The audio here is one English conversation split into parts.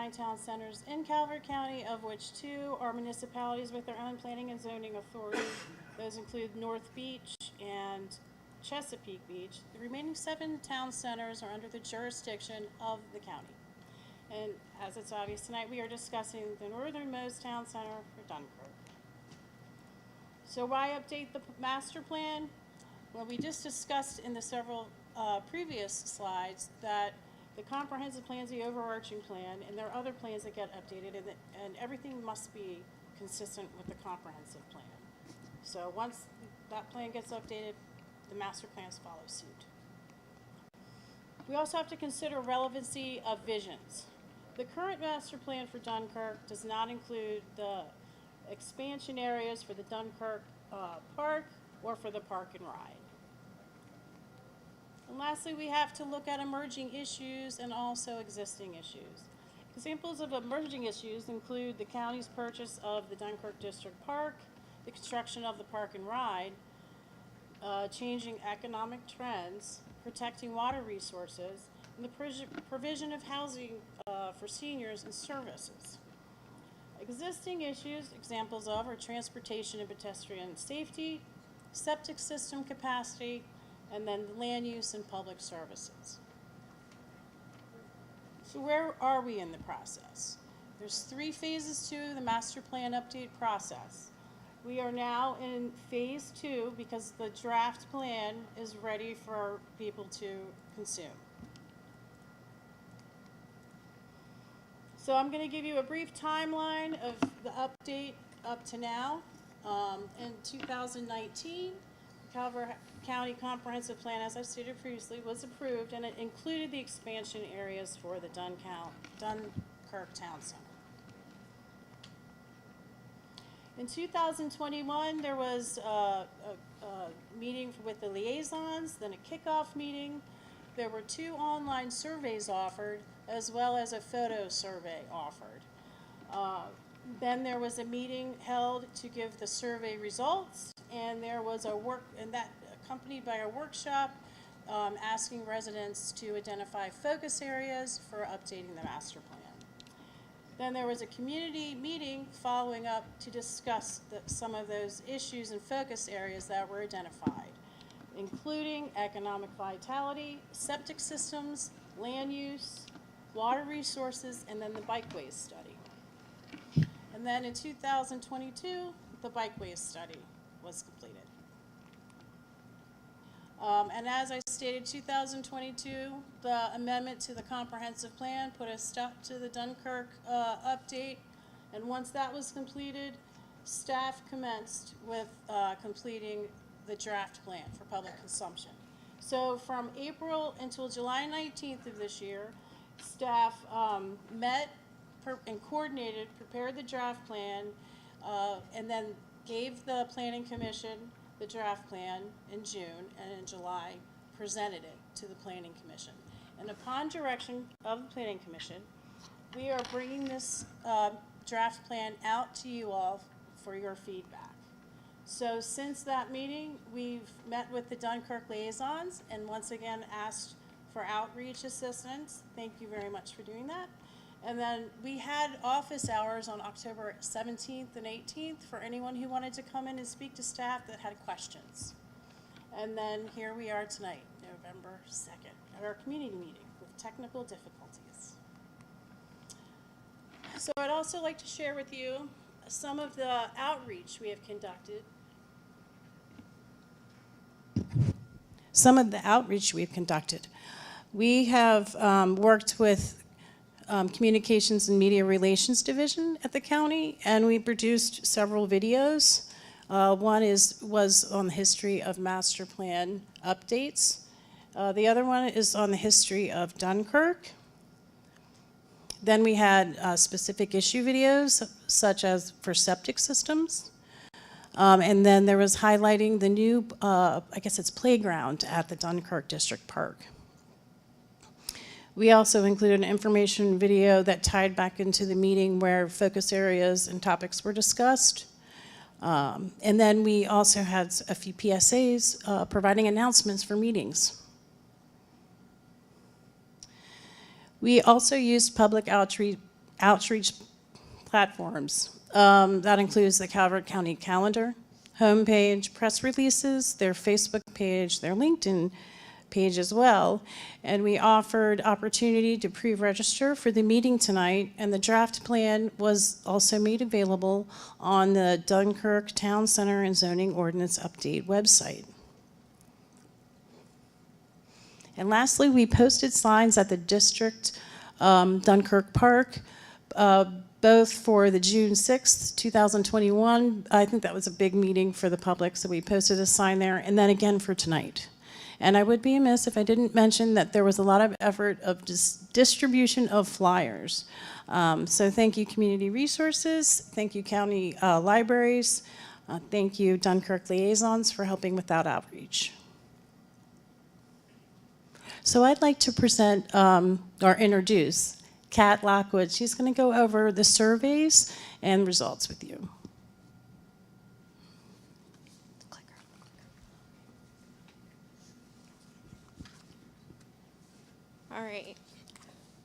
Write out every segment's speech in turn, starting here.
9 town centers in Calvert County, of which 2 are municipalities with their own planning and zoning authority. Those include North Beach and Chesapeake Beach. The remaining 7 town centers are under the jurisdiction of the county. And as it's obvious tonight, we are discussing the northernmost town center for Dunkirk. So why update the master plan? Well, we just discussed in the several previous slides that the comprehensive plan is the overarching plan, and there are other plans that get updated, and everything must be consistent with the comprehensive plan. So once that plan gets updated, the master plans follow suit. We also have to consider relevancy of visions. The current master plan for Dunkirk does not include the expansion areas for the Dunkirk Park or for the Park and Ride. And lastly, we have to look at emerging issues and also existing issues. Examples of emerging issues include the county's purchase of the Dunkirk District Park, the construction of the Park and Ride, changing economic trends, protecting water resources, and the provision of housing for seniors and services. Existing issues, examples of, are transportation and pedestrian safety, septic system capacity, and then land use and public services. So where are we in the process? There's 3 phases to the master plan update process. We are now in phase 2 because the draft plan is ready for people to consume. So I'm going to give you a brief timeline of the update up to now. In 2019, Calvert County Comprehensive Plan, as I stated previously, was approved, and it included the expansion areas for the Dunkirk Town Center. In 2021, there was a meeting with the liaisons, then a kickoff meeting. There were 2 online surveys offered, as well as a photo survey offered. Then there was a meeting held to give the survey results, and there was accompanied by a workshop asking residents to identify focus areas for updating the master plan. Then there was a community meeting following up to discuss some of those issues and focus areas that were identified, including economic vitality, septic systems, land use, water resources, and then the bikeways study. And then in 2022, the bikeways study was completed. And as I stated, 2022, the amendment to the comprehensive plan put a stop to the Dunkirk update. And once that was completed, staff commenced with completing the draft plan for public consumption. So from April until July 19th of this year, staff met and coordinated, prepared the draft plan, and then gave the Planning Commission the draft plan in June, and in July presented it to the Planning Commission. And upon direction of the Planning Commission, we are bringing this draft plan out to you all for your feedback. So since that meeting, we've met with the Dunkirk liaisons and once again asked for outreach assistance. Thank you very much for doing that. And then we had office hours on October 17th and 18th for anyone who wanted to come in and speak to staff that had questions. And then here we are tonight, November 2nd, at our community meeting with technical difficulties. So I'd also like to share with you some of the outreach we have conducted. We have worked with Communications and Media Relations Division at the county, and we produced several videos. One was on the history of master plan updates. The other one is on the history of Dunkirk. Then we had specific issue videos, such as for septic systems. And then there was highlighting the new, I guess it's playground at the Dunkirk District Park. We also included an information video that tied back into the meeting where focus areas and topics were discussed. And then we also had a few PSAs providing announcements for meetings. We also used public outreach outreach platforms. That includes the Calvert County calendar, homepage, press releases, their Facebook page, their LinkedIn page as well. And we offered opportunity to pre-register for the meeting tonight, and the draft plan was also made available on the Dunkirk Town Center and Zoning Ordinance Update website. And lastly, we posted signs at the district Dunkirk Park, both for the June 6th, 2021. I think that was a big meeting for the public, so we posted a sign there, and then again for tonight. And I would be amiss if I didn't mention that there was a lot of effort of distribution of flyers. So thank you, Community Resources. Thank you, County Libraries. Thank you, Dunkirk Liaisons, for helping with that outreach. So I'd like to present or introduce Kat Lockwood. She's going to go over the surveys and results with you. All right.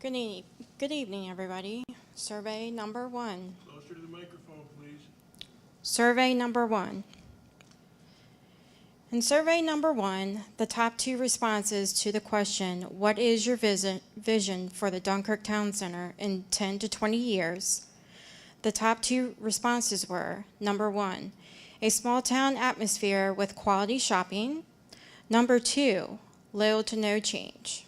Good evening, everybody. Survey number 1. Closer to the microphone, please. Survey number 1. In survey number 1, the top 2 responses to the question, what is your vision for the Dunkirk Town Center in 10 to 20 years? The top 2 responses were, number 1, a small town atmosphere with quality shopping. Number 2, little to no change.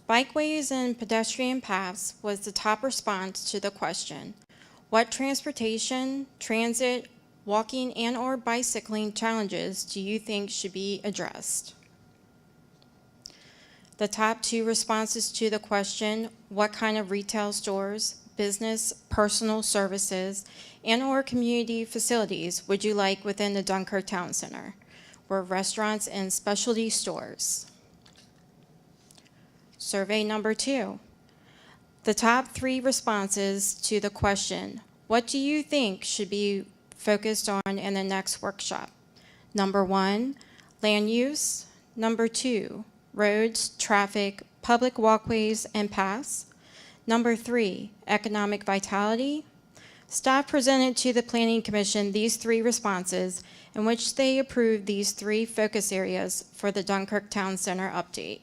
Bikeways and pedestrian paths was the top response to the question, what transportation, transit, walking and or bicycling challenges do you think should be addressed? The top 2 responses to the question, what kind of retail stores, business, personal services, and or community facilities would you like within the Dunkirk Town Center, were restaurants and specialty stores. Survey number 2. The top 3 responses to the question, what do you think should be focused on in the next workshop? Number 1, land use. Number 2, roads, traffic, public walkways, and paths. Number 3, economic vitality. Staff presented to the Planning Commission these 3 responses in which they approved these 3 focus areas for the Dunkirk Town Center update.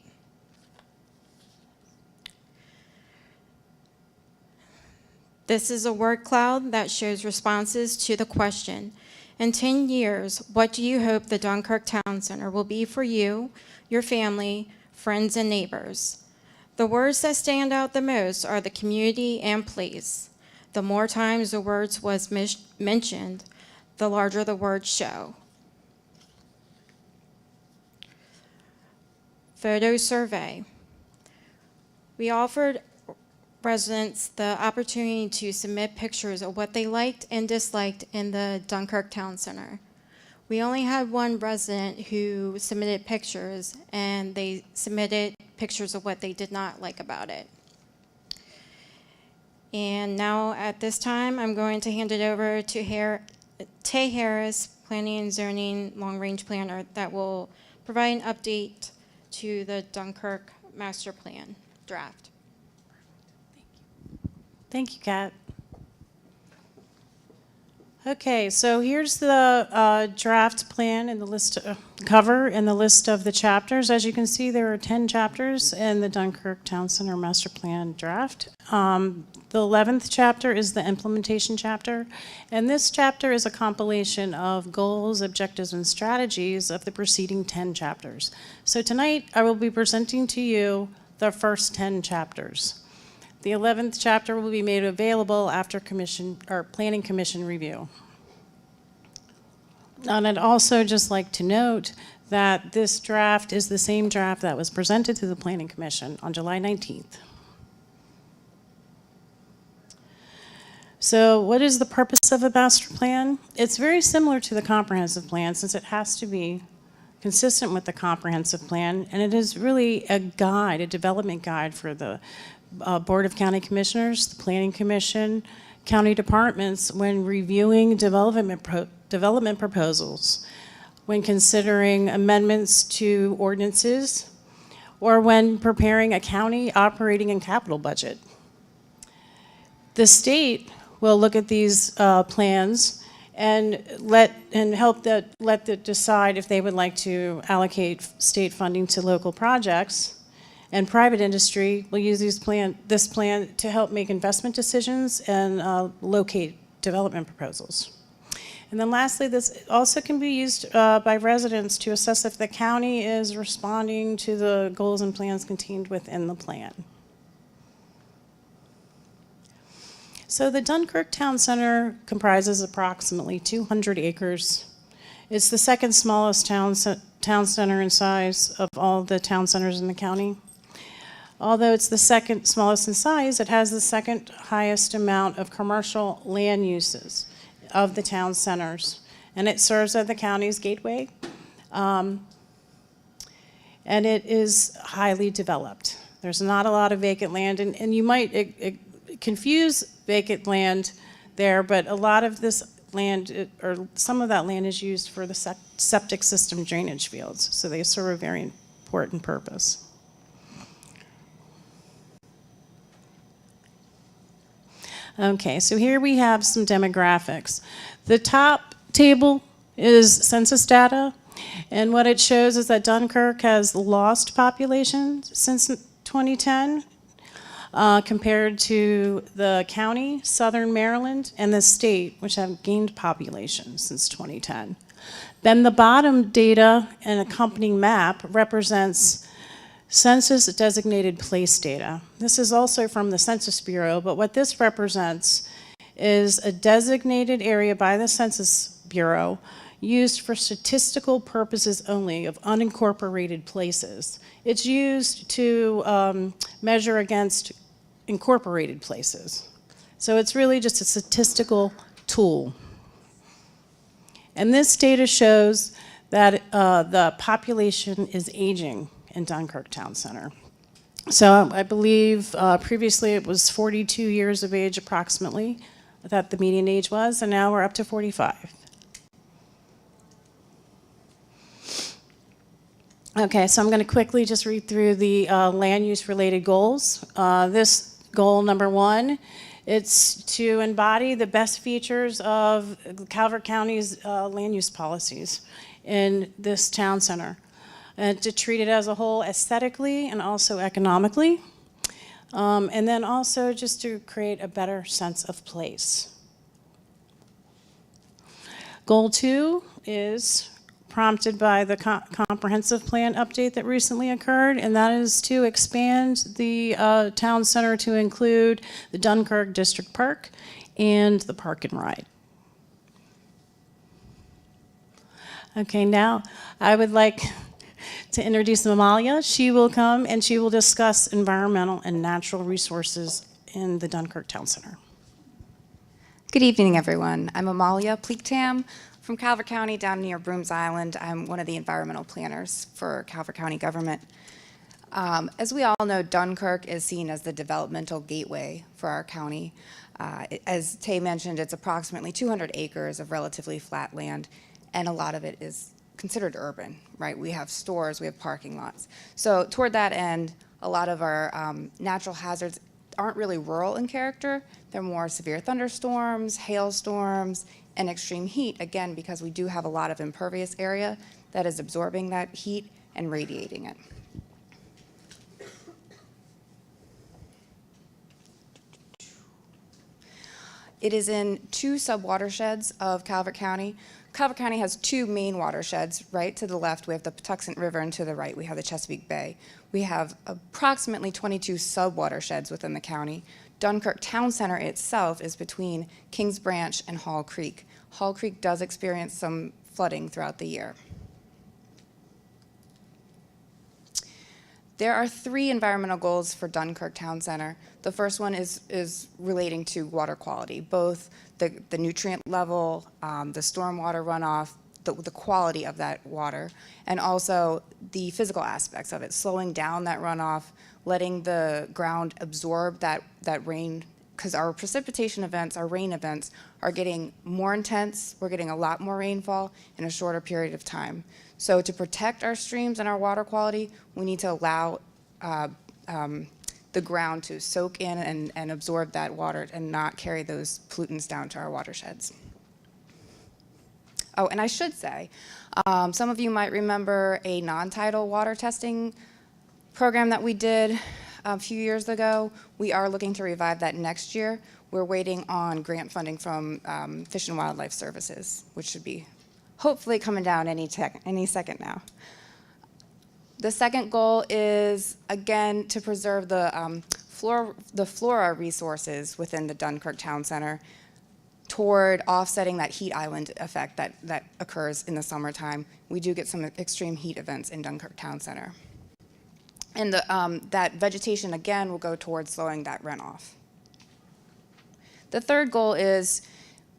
This is a word cloud that shows responses to the question, in 10 years, what do you hope the Dunkirk Town Center will be for you, your family, friends, and neighbors? The words that stand out the most are the community and place. The more times the words was mentioned, the larger the words show. Photo survey. We offered residents the opportunity to submit pictures of what they liked and disliked in the Dunkirk Town Center. We only had one resident who submitted pictures, and they submitted pictures of what they did not like about it. And now at this time, I'm going to hand it over to Tay Harris, Planning and Zoning Long Range Planner, that will provide an update to the Dunkirk Master Plan draft. Thank you, Kat. Okay, so here's the draft plan and the list cover and the list of the chapters. As you can see, there are 10 chapters in the Dunkirk Town Center Master Plan draft. The 11th chapter is the implementation chapter, and this chapter is a compilation of goals, objectives, and strategies of the preceding 10 chapters. So tonight, I will be presenting to you the first 10 chapters. The 11th chapter will be made available after Planning Commission review. And I'd also just like to note that this draft is the same draft that was presented to the Planning Commission on July 19th. So what is the purpose of a master plan? It's very similar to the comprehensive plan, since it has to be consistent with the comprehensive plan, and it is really a guide, a development guide for the Board of County Commissioners, the Planning Commission, county departments when reviewing development proposals, when considering amendments to ordinances, or when preparing a county operating and capital budget. The state will look at these plans and let them decide if they would like to allocate state funding to local projects. And private industry will use this plan to help make investment decisions and locate development proposals. And then lastly, this also can be used by residents to assess if the county is responding to the goals and plans contained within the plan. So the Dunkirk Town Center comprises approximately 200 acres. It's the second smallest town center in size of all the town centers in the county. Although it's the second smallest in size, it has the second highest amount of commercial land uses of the town centers. And it serves as the county's gateway. And it is highly developed. There's not a lot of vacant land, and you might confuse vacant land there, but a lot of this land, or some of that land, is used for the septic system drainage fields, so they serve a very important purpose. Okay, so here we have some demographics. The top table is census data, and what it shows is that Dunkirk has lost population since 2010 compared to the county, Southern Maryland, and the state, which have gained population since 2010. Then the bottom data and accompanying map represents census-designated place data. This is also from the Census Bureau, but what this represents is a designated area by the Census Bureau used for statistical purposes only of unincorporated places. It's used to measure against incorporated places. So it's really just a statistical tool. And this data shows that the population is aging in Dunkirk Town Center. So I believe previously it was 42 years of age approximately that the median age was, and now we're up to 45. Okay, so I'm going to quickly just read through the land use related goals. This goal number 1, it's to embody the best features of Calvert County's land use policies in this town center, and to treat it as a whole aesthetically and also economically, and then also just to create a better sense of place. Goal 2 is prompted by the comprehensive plan update that recently occurred, and that is to expand the town center to include the Dunkirk District Park and the Park and Ride. Okay, now I would like to introduce Amalia. She will come and she will discuss environmental and natural resources in the Dunkirk Town Center. Good evening, everyone. I'm Amalia Pleektam from Calvert County down near Brooms Island. I'm one of the environmental planners for Calvert County government. As we all know, Dunkirk is seen as the developmental gateway for our county. As Tay mentioned, it's approximately 200 acres of relatively flat land, and a lot of it is considered urban, right? We have stores, we have parking lots. So toward that end, a lot of our natural hazards aren't really rural in character. They're more severe thunderstorms, hailstorms, and extreme heat, again, because we do have a lot of impervious area that is absorbing that heat and radiating it. It is in 2 subwatersheds of Calvert County. Calvert County has 2 main watersheds. Right to the left, we have the Patuxent River, and to the right, we have the Chesapeake Bay. We have approximately 22 subwatersheds within the county. Dunkirk Town Center itself is between Kings Branch and Hall Creek. Hall Creek does experience some flooding throughout the year. There are 3 environmental goals for Dunkirk Town Center. The first one is relating to water quality, both the nutrient level, the stormwater runoff, the quality of that water, and also the physical aspects of it, slowing down that runoff, letting the ground absorb that rain, because our precipitation events, our rain events, are getting more intense. We're getting a lot more rainfall in a shorter period of time. So to protect our streams and our water quality, we need to allow the ground to soak in and absorb that water and not carry those pollutants down to our watersheds. Oh, and I should say, some of you might remember a non-tidal water testing program that we did a few years ago. We are looking to revive that next year. We're waiting on grant funding from Fish and Wildlife Services, which should be hopefully coming down any second now. The second goal is, again, to preserve the flora resources within the Dunkirk Town Center toward offsetting that heat island effect that occurs in the summertime. We do get some extreme heat events in Dunkirk Town Center. And that vegetation, again, will go towards slowing that runoff. The third goal is,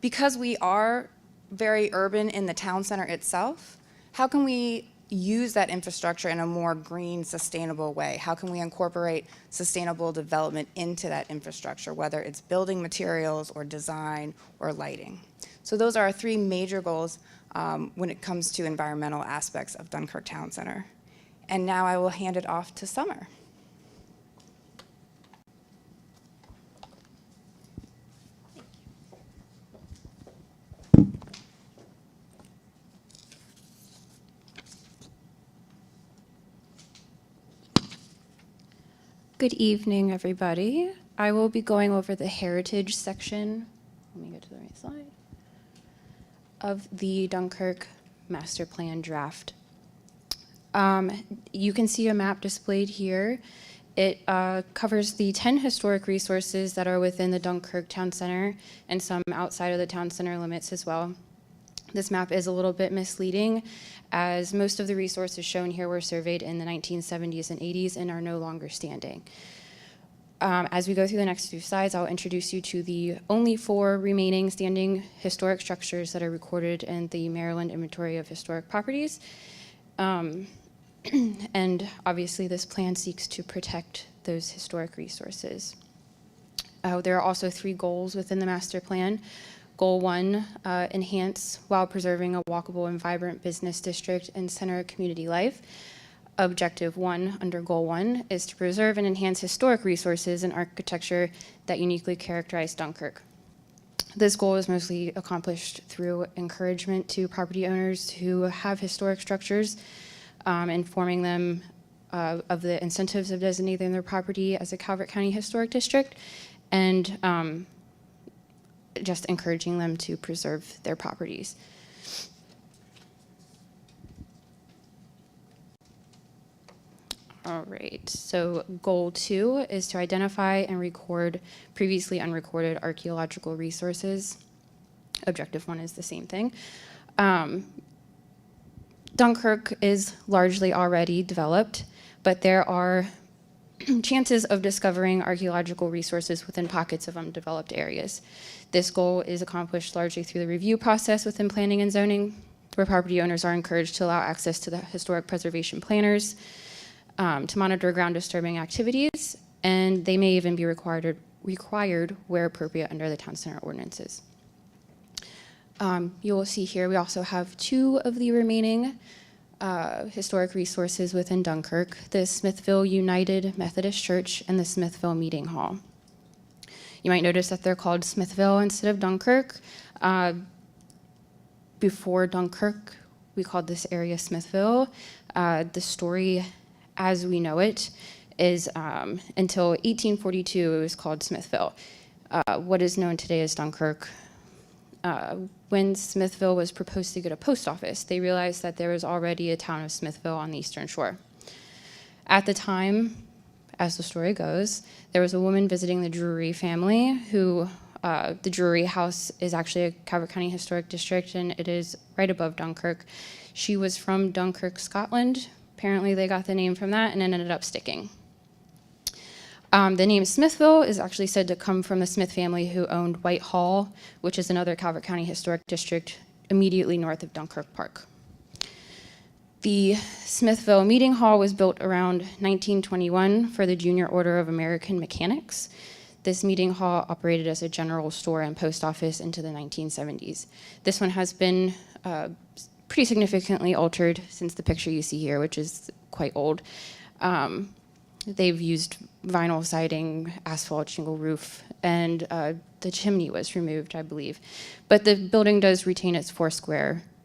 because we are very urban in the town center itself, how can we use that infrastructure in a more green, sustainable way? How can we incorporate sustainable development into that infrastructure, whether it's building materials or design or lighting? So those are our three major goals when it comes to environmental aspects of Dunkirk Town Center. And now I will hand it off to Summer. Good evening, everybody. I will be going over the heritage section, let me get to the right slide, of the Dunkirk Master Plan draft. You can see a map displayed here. It covers the 10 historic resources that are within the Dunkirk Town Center and some outside of the town center limits as well. This map is a little bit misleading, as most of the resources shown here were surveyed in the 1970s and 80s and are no longer standing. As we go through the next few slides, I'll introduce you to the only 4 remaining standing historic structures that are recorded in the Maryland Inventory of Historic Properties. And obviously this plan seeks to protect those historic resources. There are also 3 goals within the master plan. Goal 1, enhance while preserving a walkable and vibrant business district and center community life. Objective 1 under Goal 1 is to preserve and enhance historic resources and architecture that uniquely characterize Dunkirk. This goal is mostly accomplished through encouragement to property owners who have historic structures, informing them of the incentives of designating their property as a Calvert County Historic District, and just encouraging them to preserve their properties. All right, so Goal 2 is to identify and record previously unrecorded archaeological resources. Objective 1 is the same thing. Dunkirk is largely already developed, but there are chances of discovering archaeological resources within pockets of undeveloped areas. This goal is accomplished largely through the review process within planning and zoning, where property owners are encouraged to allow access to the historic preservation planners, to monitor ground disturbing activities, and they may even be required where appropriate under the town center ordinances. You will see here we also have 2 of the remaining historic resources within Dunkirk, the Smithville United Methodist Church and the Smithville Meeting Hall. You might notice that they're called Smithville instead of Dunkirk. Before Dunkirk, we called this area Smithville. The story as we know it is until 1842 it was called Smithville. What is known today as Dunkirk. When Smithville was proposed to get a post office, they realized that there was already a town of Smithville on the eastern shore. At the time, as the story goes, there was a woman visiting the Drury family who, the Drury house is actually a Calvert County Historic District, and it is right above Dunkirk. She was from Dunkirk, Scotland. Apparently they got the name from that, and it ended up sticking. The name Smithville is actually said to come from the Smith family who owned Whitehall, which is another Calvert County Historic District immediately north of Dunkirk Park. The Smithville Meeting Hall was built around 1921 for the Junior Order of American Mechanics. This meeting hall operated as a general store and post office into the 1970s. This one has been pretty significantly altered since the picture you see here, which is quite old. they've used vinyl siding, asphalt shingle roof, and the chimney was removed, I believe. But the building does retain its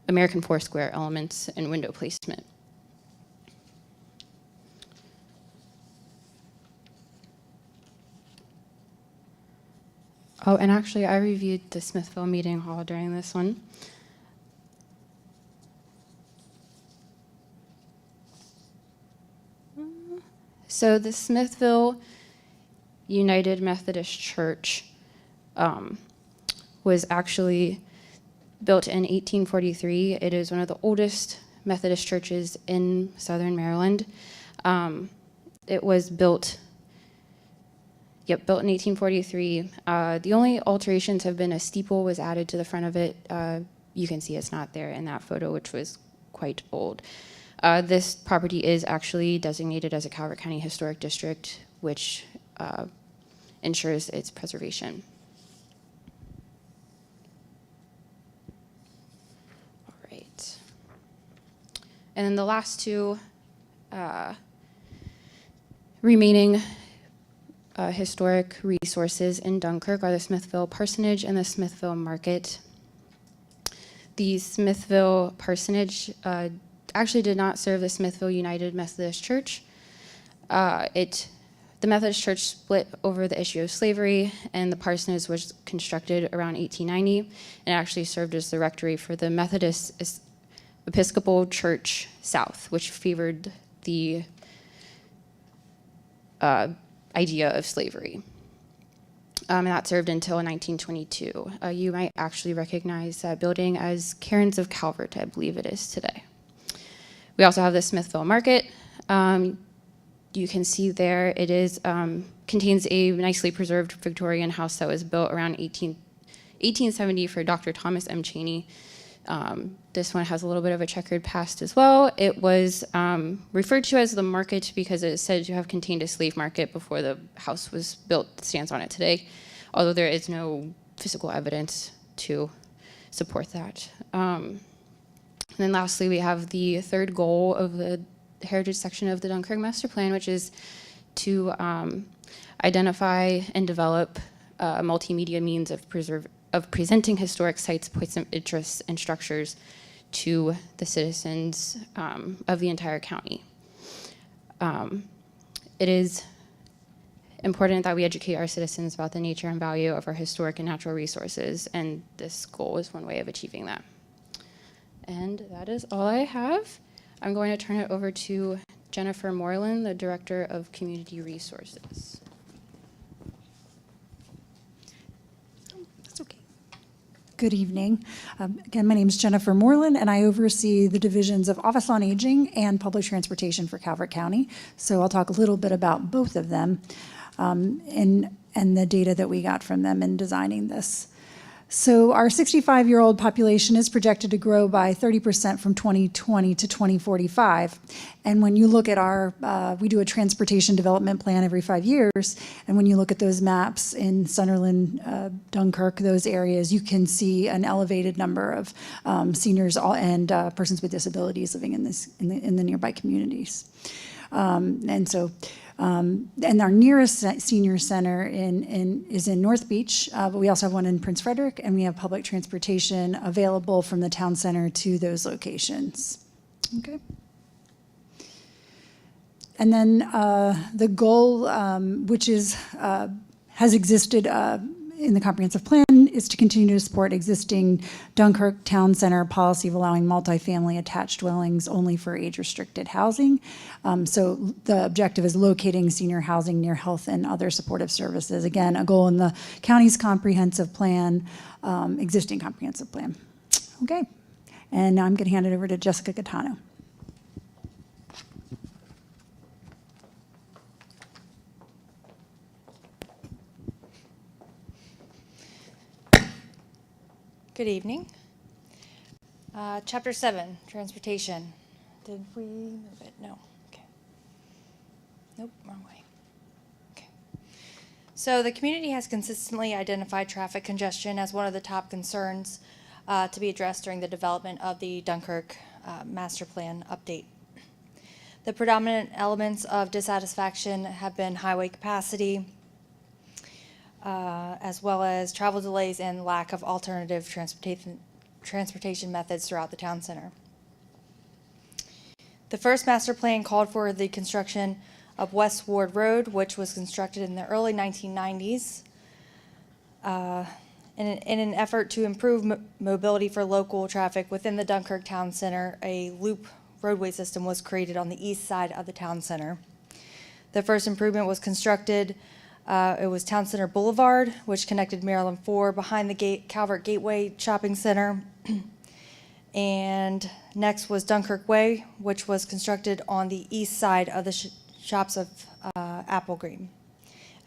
American four-square elements and window placement. Oh, and actually, I reviewed the Smithville Meeting Hall during this one. So the Smithville United Methodist Church was actually built in 1843. It is one of the oldest Methodist churches in Southern Maryland. It was built in 1843. The only alterations have been a steeple was added to the front of it. You can see it's not there in that photo, which was quite old. This property is actually designated as a Calvert County Historic District, which ensures its preservation. All right. And then the last two remaining historic resources in Dunkirk are the Smithville Parsonage and the Smithville Market. The Smithville Parsonage actually did not serve the Smithville United Methodist Church. The Methodist Church split over the issue of slavery, and the parsonage was constructed around 1890, and it actually served as the rectory for the Methodist Episcopal Church South, which favored the idea of slavery. And that served until 1922. You might actually recognize that building as Cairns of Calvert, I believe it is today. We also have the Smithville Market. You can see there it is contains a nicely preserved Victorian house that was built around 1870 for Dr. Thomas M. Cheney. This one has a little bit of a checkered past as well. It was referred to as the market because it is said to have contained a slave market before the house was built that stands on it today, although there is no physical evidence to support that. And then lastly, we have the third goal of the heritage section of the Dunkirk Master Plan, which is to identify and develop a multimedia means of presenting historic sites, points of interest, and structures to the citizens of the entire county. It is important that we educate our citizens about the nature and value of our historic and natural resources, and this goal is one way of achieving that. And that is all I have. I'm going to turn it over to Jennifer Moreland, the Director of Community Resources. That's okay. Good evening. Again, my name is Jennifer Moreland, and I oversee the divisions of Office on Aging and Public Transportation for Calvert County. So I'll talk a little bit about both of them and the data that we got from them in designing this. So our 65-year-old population is projected to grow by 30% from 2020 to 2045. And when you look at we do a transportation development plan every 5 years, and when you look at those maps in Sunderland, Dunkirk, those areas, you can see an elevated number of seniors and persons with disabilities living in the nearby communities. And our nearest senior center is in North Beach, but we also have one in Prince Frederick, and we have public transportation available from the town center to those locations. Okay. And then the goal, which has existed in the comprehensive plan, is to continue to support existing Dunkirk Town Center policy of allowing multifamily attached dwellings only for age-restricted housing. So the objective is locating senior housing near health and other supportive services. Again, a goal in the county's comprehensive plan, existing comprehensive plan. Okay, and now I'm going to hand it over to Jessica Gaetano. Good evening. Chapter 7, Transportation. Did we move it? No. Okay. Nope, wrong way. Okay. So the community has consistently identified traffic congestion as one of the top concerns to be addressed during the development of the Dunkirk Master Plan update. The predominant elements of dissatisfaction have been highway capacity, as well as travel delays and lack of alternative transportation methods throughout the town center. The first master plan called for the construction of West Ward Road, which was constructed in the early 1990s. In an effort to improve mobility for local traffic within the Dunkirk Town Center, a loop roadway system was created on the east side of the town center. The first improvement was constructed, it was Town Center Boulevard, which connected Maryland 4 behind the Calvert Gateway Shopping Center. And next was Dunkirk Way, which was constructed on the east side of the shops of Apple Green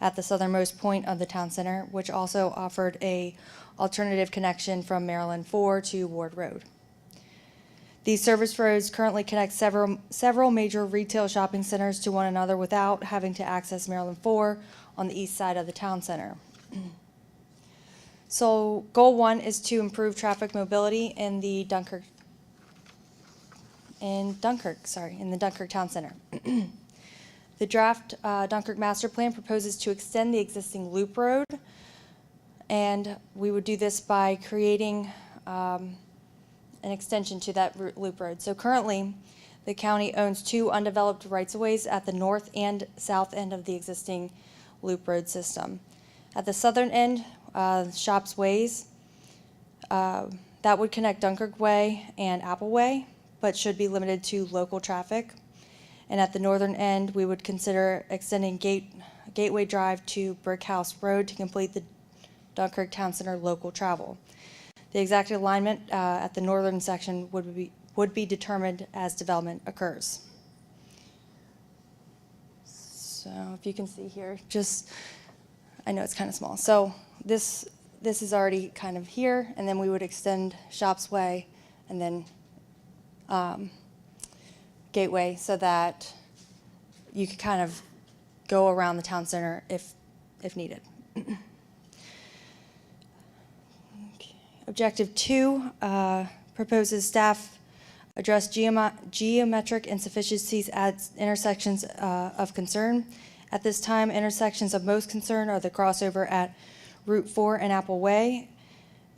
at the southernmost point of the town center, which also offered a alternative connection from Maryland 4 to Ward Road. These service roads currently connect several major retail shopping centers to one another without having to access Maryland 4 on the east side of the town center. So goal 1 is to improve traffic mobility in the Dunkirk Town Center. The draft Dunkirk Master Plan proposes to extend the existing loop road, and we would do this by creating an extension to that loop road. So currently, the county owns 2 undeveloped rights-of-ways at the north and south end of the existing loop road system. At the southern end, Shops Ways, that would connect Dunkirk Way and Apple Way, but should be limited to local traffic. And at the northern end, we would consider extending Gateway Drive to Brick House Road to complete the Dunkirk Town Center local travel. The exact alignment at the northern section would be determined as development occurs. So if you can see here, I know it's kind of small. So this is already kind of here, and then we would extend Shops Way and then Gateway so that you could kind of go around the town center if needed. Okay. Objective 2 proposes staff address geometric insufficiencies at intersections of concern. At this time, intersections of most concern are the crossover at Route 4 and Apple Way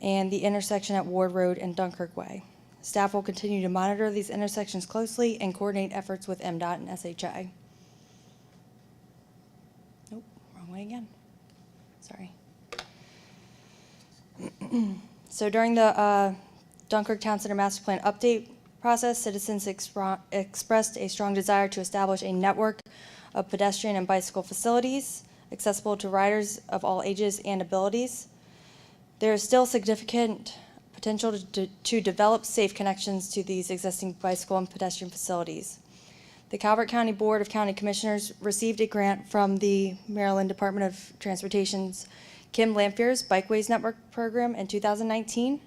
and the intersection at Ward Road and Dunkirk Way. Staff will continue to monitor these intersections closely and coordinate efforts with MDOT and SHI. Nope, wrong way again. Sorry. So during the Dunkirk Town Center Master Plan update process, citizens expressed a strong desire to establish a network of pedestrian and bicycle facilities accessible to riders of all ages and abilities. There is still significant potential to develop safe connections to these existing bicycle and pedestrian facilities. The Calvert County Board of County Commissioners received a grant from the Maryland Department of Transportation's Kim Lamphere's Bikeways Network program in 2019,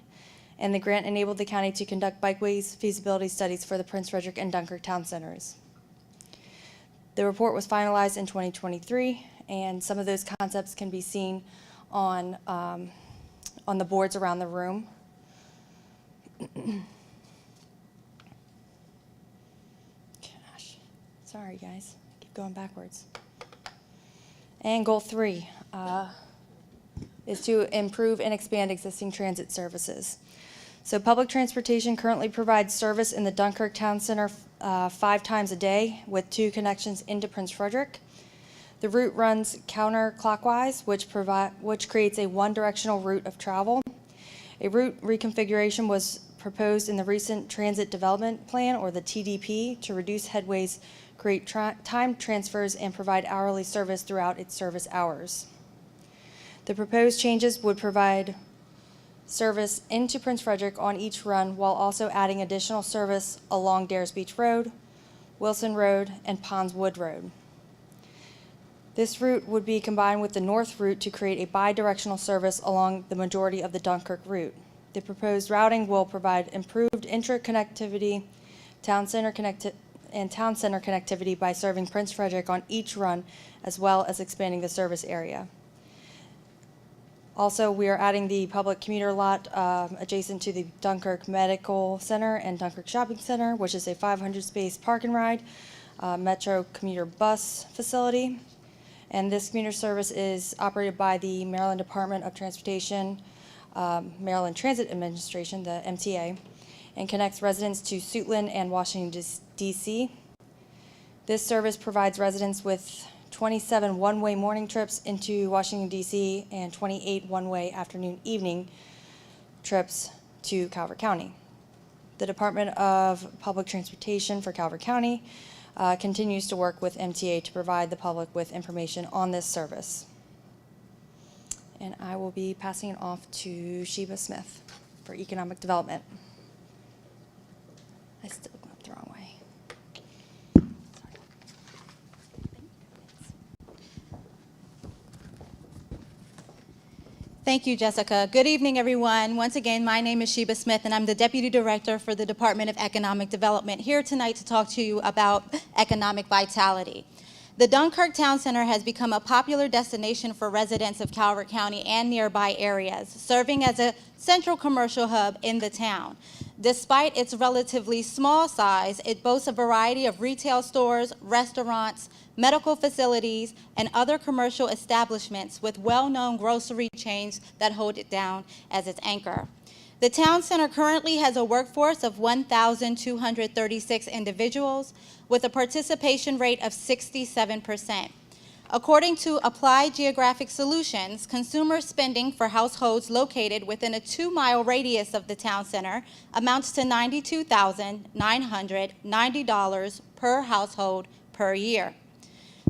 and the grant enabled the county to conduct bikeways feasibility studies for the Prince Frederick and Dunkirk town centers. The report was finalized in 2023, and some of those concepts can be seen on the boards around the room. Gosh, sorry guys, keep going backwards. And goal 3 is to improve and expand existing transit services. So public transportation currently provides service in the Dunkirk Town Center 5 times a day with 2 connections into Prince Frederick. The route runs counterclockwise, which creates a one-directional route of travel. A route reconfiguration was proposed in the recent Transit Development Plan, or the TDP, to reduce headways, create time transfers, and provide hourly service throughout its service hours. The proposed changes would provide service into Prince Frederick on each run while also adding additional service along Dares Beach Road, Wilson Road, and Ponds Wood Road. This route would be combined with the north route to create a bi-directional service along the majority of the Dunkirk route. The proposed routing will provide improved intra-connectivity, town center connectivity by serving Prince Frederick on each run, as well as expanding the service area. Also, we are adding the public commuter lot adjacent to the Dunkirk Medical Center and Dunkirk Shopping Center, which is a 500-space park and ride Metro commuter bus facility. And this commuter service is operated by the Maryland Department of Transportation, Maryland Transit Administration, the MTA, and connects residents to Suitland and Washington, D.C. This service provides residents with 27 one-way morning trips into Washington, D.C., and 28 one-way afternoon-evening trips to Calvert County. The Department of Public Transportation for Calvert County continues to work with MTA to provide the public with information on this service. And I will be passing it off to Sheba Smith for Economic Development. I still went the wrong way. Thank you, Jessica. Good evening, everyone. Once again, my name is Sheba Smith, and I'm the Deputy Director for the Department of Economic Development, here tonight to talk to you about economic vitality. The Dunkirk Town Center has become a popular destination for residents of Calvert County and nearby areas, serving as a central commercial hub in the town. Despite its relatively small size, it boasts a variety of retail stores, restaurants, medical facilities, and other commercial establishments with well-known grocery chains that hold it down as its anchor. The town center currently has a workforce of 1,236 individuals with a participation rate of 67%. According to Applied Geographic Solutions, consumer spending for households located within a 2-mile radius of the town center amounts to $92,990 per household per year.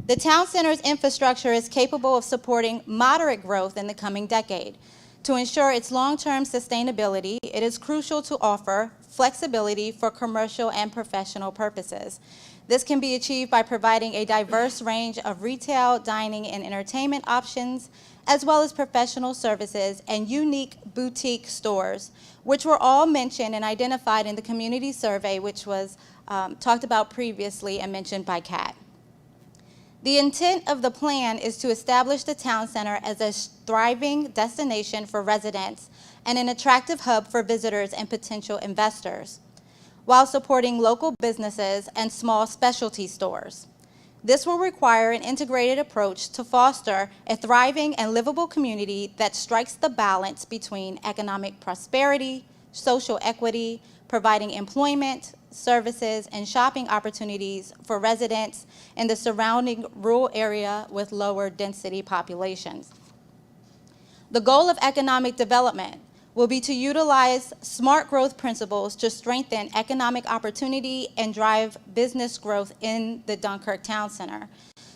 The town center's infrastructure is capable of supporting moderate growth in the coming decade. To ensure its long-term sustainability, it is crucial to offer flexibility for commercial and professional purposes. This can be achieved by providing a diverse range of retail, dining, and entertainment options, as well as professional services and unique boutique stores, which were all mentioned and identified in the community survey, which was talked about previously and mentioned by Kat. The intent of the plan is to establish the town center as a thriving destination for residents and an attractive hub for visitors and potential investors, while supporting local businesses and small specialty stores. This will require an integrated approach to foster a thriving and livable community that strikes the balance between economic prosperity, social equity, providing employment, services, and shopping opportunities for residents in the surrounding rural area with lower density populations. The goal of economic development will be to utilize smart growth principles to strengthen economic opportunity and drive business growth in the Dunkirk Town Center.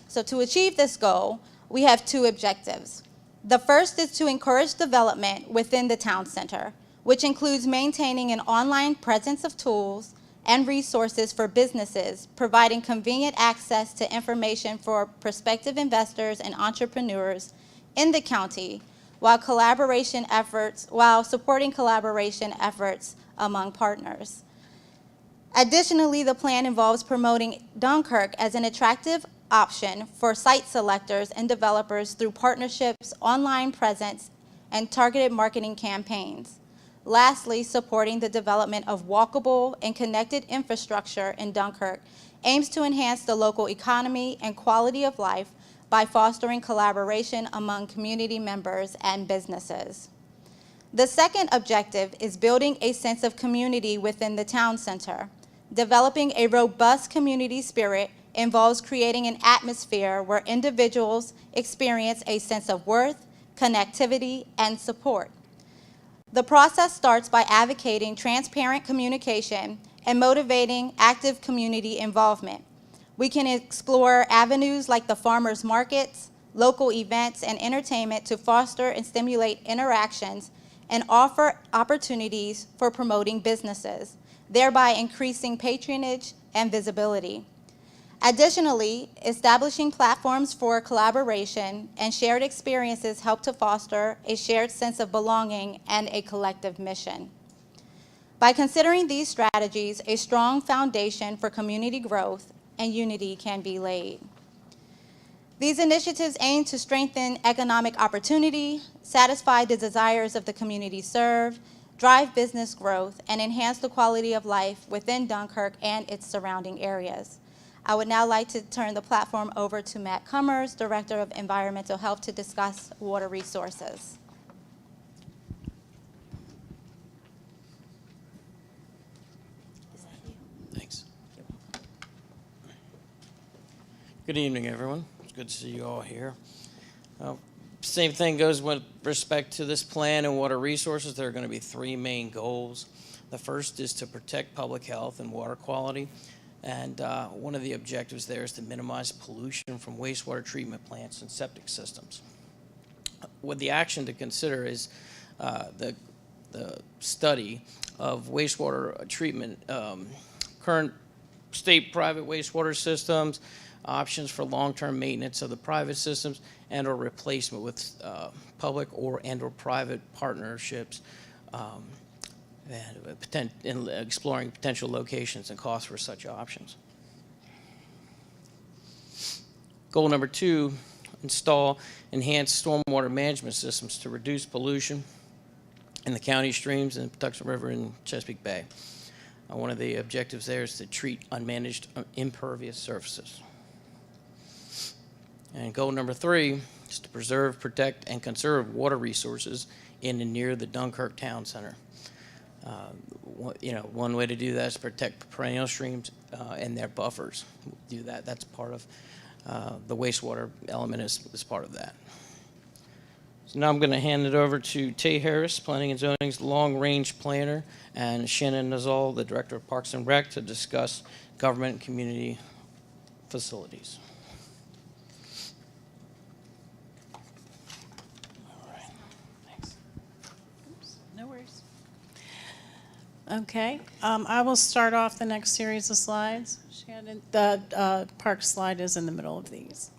So to achieve this goal, we have 2 objectives. The first is to encourage development within the town center, which includes maintaining an online presence of tools and resources for businesses, providing convenient access to information for prospective investors and entrepreneurs in the county, while supporting collaboration efforts among partners. Additionally, the plan involves promoting Dunkirk as an attractive option for site selectors and developers through partnerships, online presence, and targeted marketing campaigns. Lastly, supporting the development of walkable and connected infrastructure in Dunkirk aims to enhance the local economy and quality of life by fostering collaboration among community members and businesses. The second objective is building a sense of community within the town center. Developing a robust community spirit involves creating an atmosphere where individuals experience a sense of worth, connectivity, and support. The process starts by advocating transparent communication and motivating active community involvement. We can explore avenues like the farmers markets, local events, and entertainment to foster and stimulate interactions and offer opportunities for promoting businesses, thereby increasing patronage and visibility. Additionally, establishing platforms for collaboration and shared experiences help to foster a shared sense of belonging and a collective mission. By considering these strategies, a strong foundation for community growth and unity can be laid. These initiatives aim to strengthen economic opportunity, satisfy the desires of the community served, drive business growth, and enhance the quality of life within Dunkirk and its surrounding areas. I would now like to turn the platform over to Matt Cummers, Director of Environmental Health, to discuss water resources. Thanks. Good evening, everyone. It's good to see you all here. Same thing goes with respect to this plan and water resources. There are going to be three main goals. The first is to protect public health and water quality. And one of the objectives there is to minimize pollution from wastewater treatment plants and septic systems. What the action to consider is the study of wastewater treatment, current state private wastewater systems, options for long-term maintenance of the private systems, and or replacement with public or private partnerships, and exploring potential locations and costs for such options. Goal number 2, install enhanced stormwater management systems to reduce pollution in the county streams and Patuxent River and Chesapeake Bay. One of the objectives there is to treat unmanaged impervious surfaces. And goal number 3 is to preserve, protect, and conserve water resources in and near the Dunkirk Town Center. One way to do that is protect perennial streams and their buffers. Do that. That's part of the wastewater element is part of that. So now I'm going to hand it over to Tay Harris, Planning and Zoning's long-range planner, and Shannon Nazal, the Director of Parks and Rec, to discuss government and community facilities. No worries. Okay, I will start off the next series of slides. Shannon, the park slide is in the middle of these,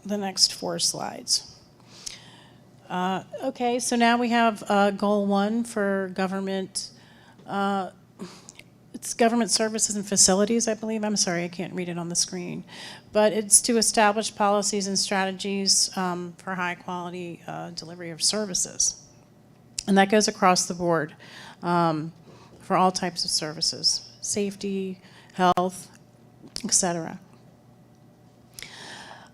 the next 4 slides. Okay, so now we have goal 1 for government. It's government services and facilities, I believe. I'm sorry, I can't read it on the screen. But it's to establish policies and strategies for high quality delivery of services. And that goes across the board for all types of services, safety, health, etc.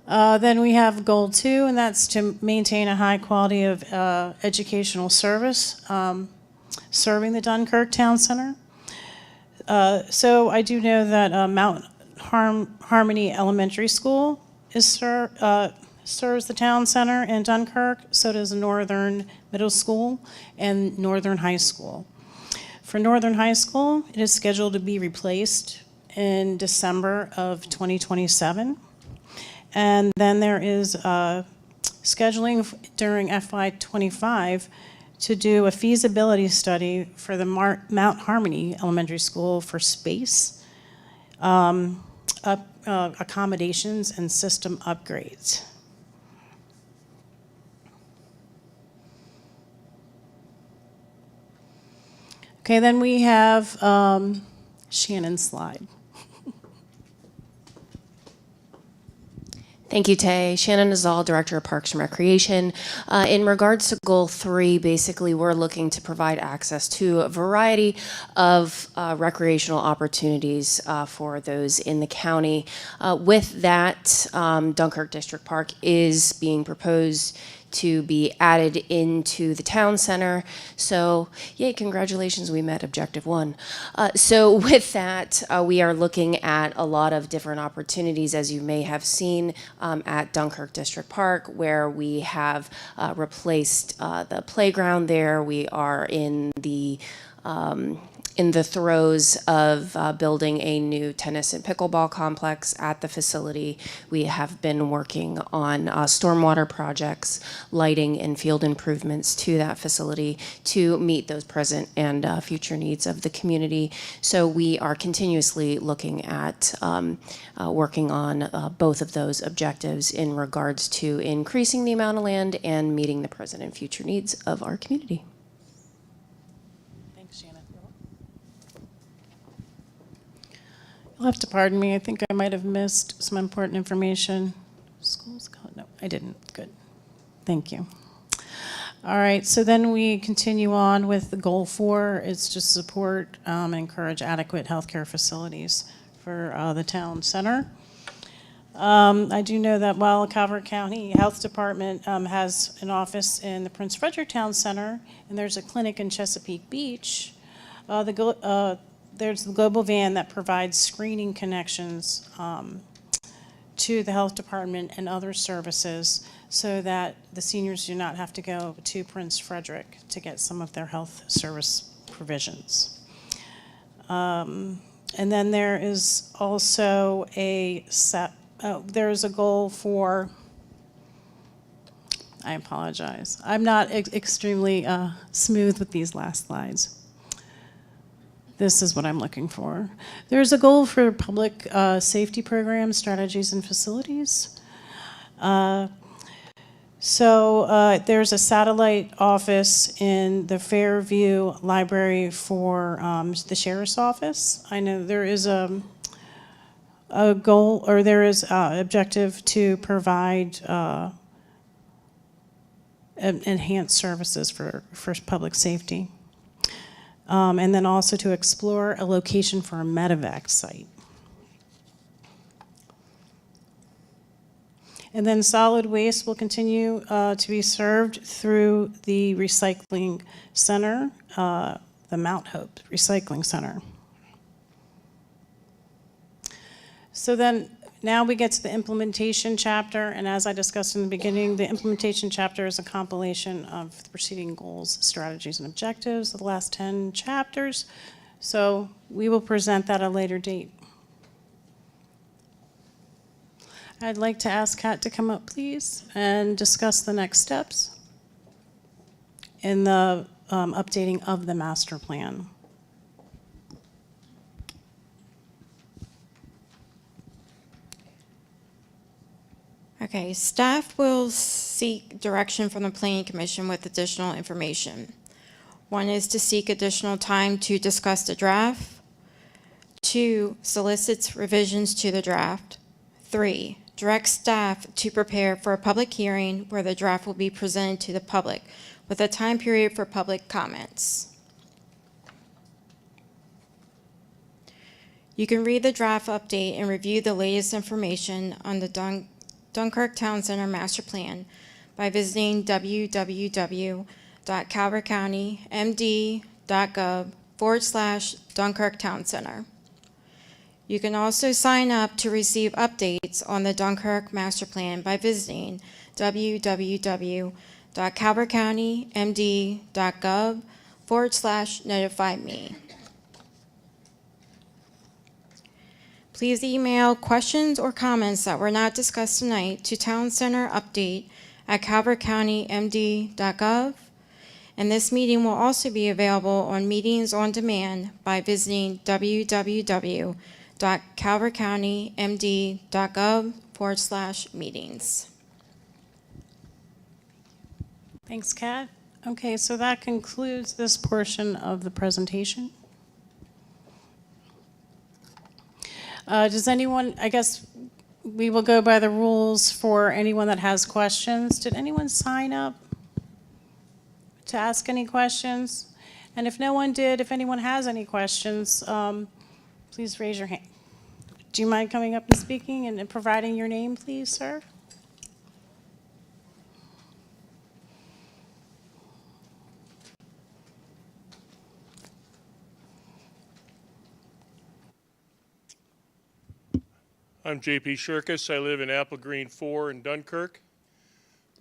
Then we have goal 2, and that's to maintain a high quality of educational service serving the Dunkirk Town Center. So I do know that Mount Harmony Elementary School is serves the town center in Dunkirk. So does Northern Middle School and Northern High School. For Northern High School, it is scheduled to be replaced in December of 2027. And then there is scheduling during FY25 to do a feasibility study for the Mount Harmony Elementary School for space, accommodations, and system upgrades. Okay, then we have Shannon's slide. Thank you, Tay. Shannon Nazal, Director of Parks and Recreation. In regards to Goal 3, basically we're looking to provide access to a variety of recreational opportunities for those in the county. With that, Dunkirk District Park is being proposed to be added into the town center. So, yay, congratulations, we met Objective 1. So with that, we are looking at a lot of different opportunities, as you may have seen at Dunkirk District Park, where we have replaced the playground there. We are in the throes of building a new tennis and pickleball complex at the facility. We have been working on stormwater projects, lighting, and field improvements to that facility to meet those present and future needs of the community. So we are continuously looking at working on both of those objectives in regards to increasing the amount of land and meeting the present and future needs of our community. You'll have to pardon me. I think I might have missed some important information. Schools? No, I didn't. Good. Thank you. All right, so then we continue on with the goal 4. It's to support and encourage adequate healthcare facilities for the town center. I do know that while Calvert County Health Department has an office in the Prince Frederick Town Center, and there's a clinic in Chesapeake Beach, there's the global van that provides screening connections to the health department and other services so that the seniors do not have to go to Prince Frederick to get some of their health service provisions. And then there is also there's a goal for, I apologize, I'm not extremely smooth with these last slides. This is what I'm looking for. There's a goal for public safety programs, strategies, and facilities. There's a satellite office in the Fairview Library for the Sheriff's Office. I know there is a goal, or there is an objective to provide enhanced services for public safety. And then also to explore a location for a medevac site. And then solid waste will continue to be served through the recycling center, the Mount Hope Recycling Center. So then now we get to the implementation chapter, and as I discussed in the beginning, the implementation chapter is a compilation of the preceding goals, strategies, and objectives of the last 10 chapters. So we will present that at a later date. I'd like to ask Kat to come up, please, and discuss the next steps in the updating of the master plan. Okay, staff will seek direction from the Planning Commission with additional information. One is to seek additional time to discuss the draft. 2, solicits revisions to the draft. 3, direct staff to prepare for a public hearing where the draft will be presented to the public with a time period for public comments. You can read the draft update and review the latest information on the Dunkirk Town Center Master Plan by visiting www.calvertcountymd.gov/Dunkirk Town Center. You can also sign up to receive updates on the Dunkirk Master Plan by visiting www.calvertcountymd.gov/notify-me. Please email questions or comments that were not discussed tonight to towncenterupdate@calvertcountymd.gov. And this meeting will also be available on Meetings on Demand by visiting www.calvertcountymd.gov/meetings. Thanks, Kat. Okay, so that concludes this portion of the presentation. Does anyone, I guess we will go by the rules for anyone that has questions. Did anyone sign up to ask any questions? And if no one did, if anyone has any questions, please raise your hand. Do you mind coming up and speaking and providing your name, please, sir? I'm JP Shirkus. I live in Apple Green 4 in Dunkirk.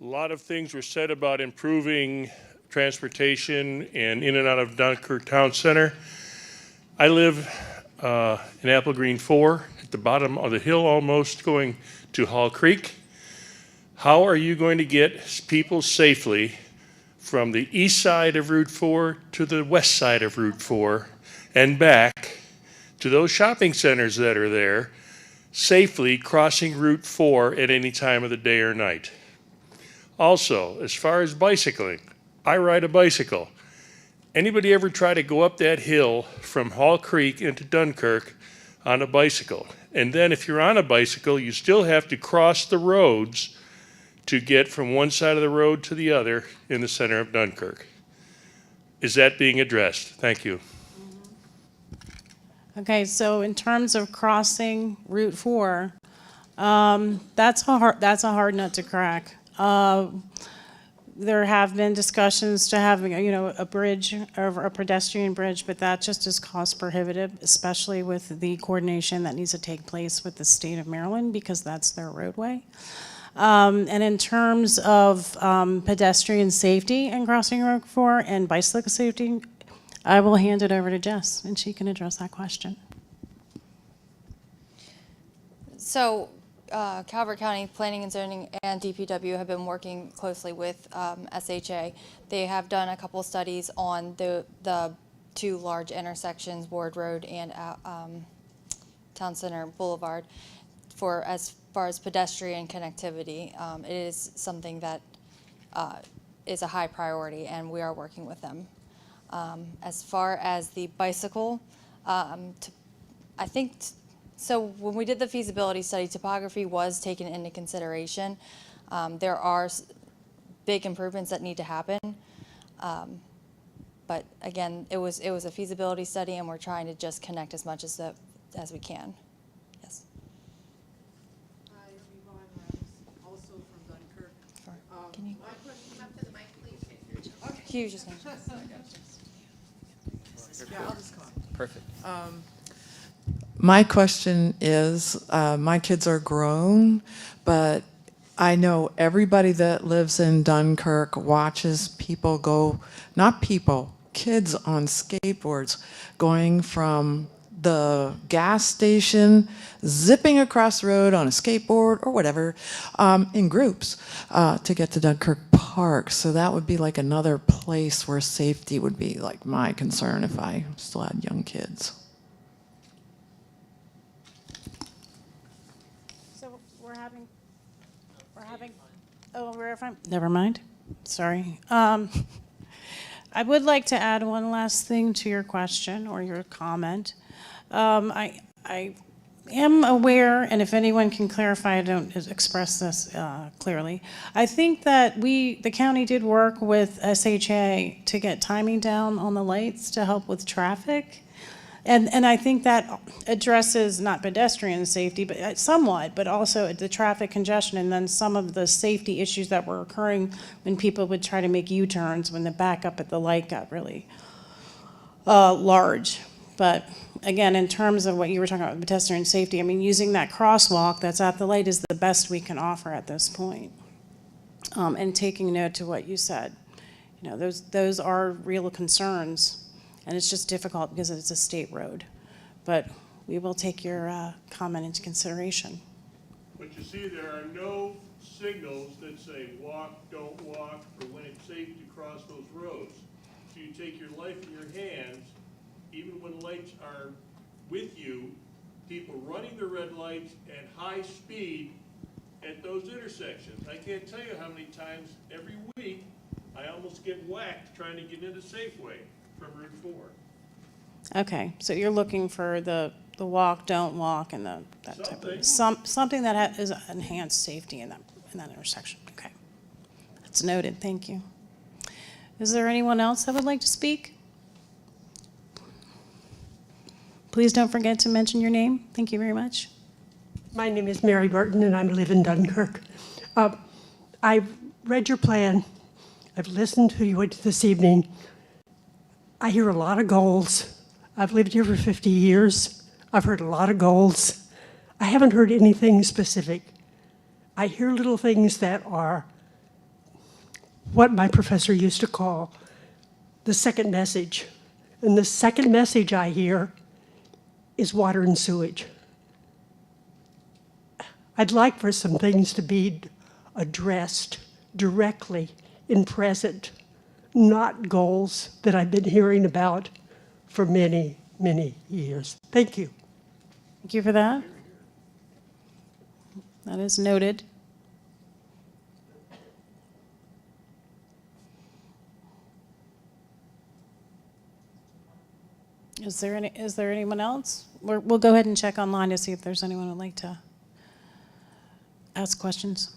A lot of things were said about improving transportation and in and out of Dunkirk Town Center. I live in Apple Green 4 at the bottom of the hill almost going to Hall Creek. How are you going to get people safely from the east side of Route 4 to the west side of Route 4 and back to those shopping centers that are there, safely crossing Route 4 at any time of the day or night? Also, as far as bicycling, I ride a bicycle. Anybody ever try to go up that hill from Hall Creek into Dunkirk on a bicycle? And then if you're on a bicycle, you still have to cross the roads to get from one side of the road to the other in the center of Dunkirk. Is that being addressed? Thank you. Okay, so in terms of crossing Route 4, that's a hard nut to crack. There have been discussions to having, a bridge, or a pedestrian bridge, but that just is cost prohibitive, especially with the coordination that needs to take place with the state of Maryland, because that's their roadway. And in terms of pedestrian safety and crossing Route 4 and bicycle safety, I will hand it over to Jess, and she can address that question. So, Calvert County Planning and Zoning and DPW have been working closely with SHA. They have done a couple studies on the two large intersections, Ward Road and Town Center Boulevard, for as far as pedestrian connectivity. It is something that is a high priority, and we are working with them. As far as the bicycle, I think, so when we did the feasibility study, topography was taken into consideration. There are big improvements that need to happen. But again, it was a feasibility study, and we're trying to just connect as much as we can. Yes. Hi, I'm Yvonne, also from Dunkirk. Can you? My question, up to the mic, please. Okay. Huge. Just Yeah, I'll just call. Perfect. My question is, my kids are grown, but I know everybody that lives in Dunkirk watches people go, not people, kids on skateboards going from the gas station, zipping across the road on a skateboard or whatever, in groups to get to Dunkirk Park. So that would be like another place where safety would be like my concern if I still had young kids. So we're fine. Never mind. Sorry. I would like to add one last thing to your question or your comment. I am aware, and if anyone can clarify, I don't express this clearly. I think that the county did work with SHA to get timing down on the lights to help with traffic. And I think that addresses not pedestrian safety, but somewhat, but also the traffic congestion, and then some of the safety issues that were occurring when people would try to make U-turns when the backup at the light got really large. But again, in terms of what you were talking about, pedestrian safety, I mean, using that crosswalk that's at the light is the best we can offer at this point. And taking note to what you said, those are real concerns. And it's just difficult because it's a state road. But we will take your comment into consideration. But you see, there are no signals that say walk, don't walk, or when it's safe to cross those roads. So you take your life in your hands, even when lights are with you, people running the red lights at high speed at those intersections. I can't tell you how many times every week I almost get whacked trying to get into Safeway from Route 4. Okay, so you're looking for the walk, don't walk, and that type of something that is enhanced safety in that intersection. Okay, that's noted. Thank you. Is there anyone else that would like to speak? Please don't forget to mention your name. Thank you very much. My name is Mary Burton, and I live in Dunkirk. I've read your plan. I've listened to you this evening. I hear a lot of goals. I've lived here for 50 years. I've heard a lot of goals. I haven't heard anything specific. I hear little things that are what my professor used to call the second message. And the second message I hear is water and sewage. I'd like for some things to be addressed directly in present, not goals that I've been hearing about for many, many years. Thank you. Thank you for that. That is noted. Is there anyone else? We'll go ahead and check online to see if there's anyone who would like to ask questions.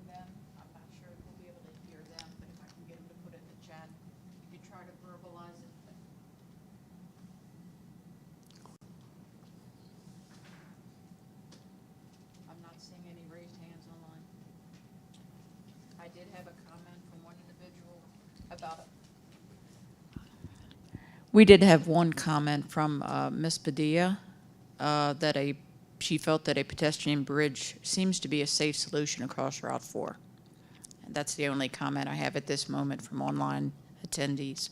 I'm not sure if we'll be able to hear them, but if I can get them to put it in the chat, you could try to verbalize it did have a comment from one individual about it. We did have one comment from Ms. Padilla that she felt that a pedestrian bridge seems to be a safe solution across Route 4. And that's the only comment I have at this moment from online attendees.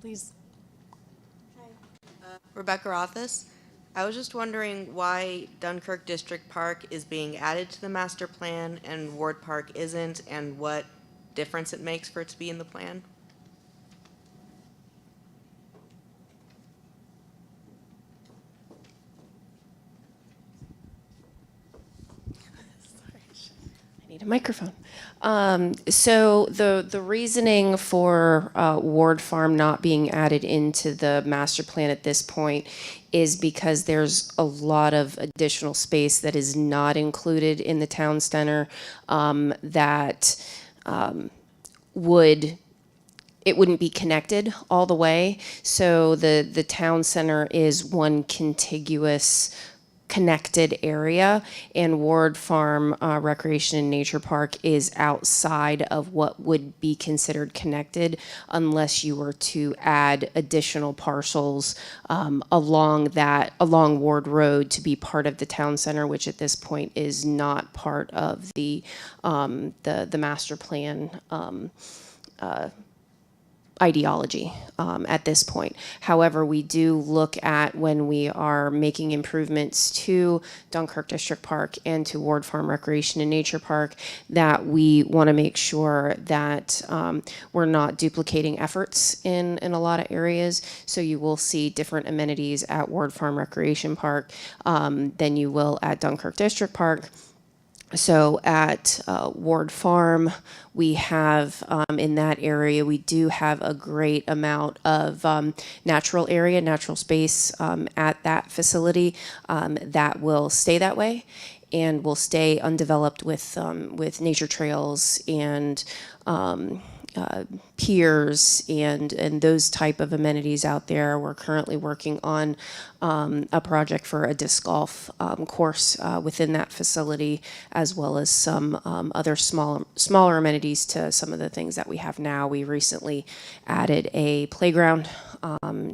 Please. Rebecca Rothis. I was just wondering why Dunkirk District Park is being added to the master plan and Ward Park isn't, and what difference it makes for it to be in the plan. I need a microphone. So the reasoning for Ward Farm not being added into the master plan at this point is because there's a lot of additional space that is not included in the town center that it wouldn't be connected all the way. So the town center is one contiguous connected area, and Ward Farm Recreation and Nature Park is outside of what would be considered connected unless you were to add additional parcels along Ward Road to be part of the town center, which at this point is not part of the master plan ideology at this point. However, we do look at when we are making improvements to Dunkirk District Park and to Ward Farm Recreation and Nature Park that we want to make sure that we're not duplicating efforts in a lot of areas. So you will see different amenities at Ward Farm Recreation Park than you will at Dunkirk District Park. So at Ward Farm, we have in that area, we do have a great amount of natural space at that facility that will stay that way and will stay undeveloped with nature trails and piers and those type of amenities out there. We're currently working on a project for a disc golf course within that facility, as well as some other smaller amenities to some of the things that we have now. We recently added a playground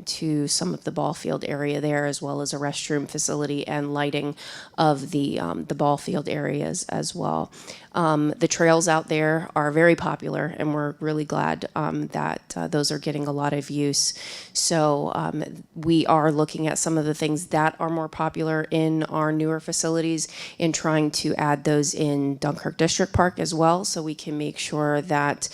to some of the ball field area there, as well as a restroom facility and lighting of the ball field areas as well. The trails out there are very popular, and we're really glad that those are getting a lot of use. So we are looking at some of the things that are more popular in our newer facilities and trying to add those in Dunkirk District Park as well, so we can make sure that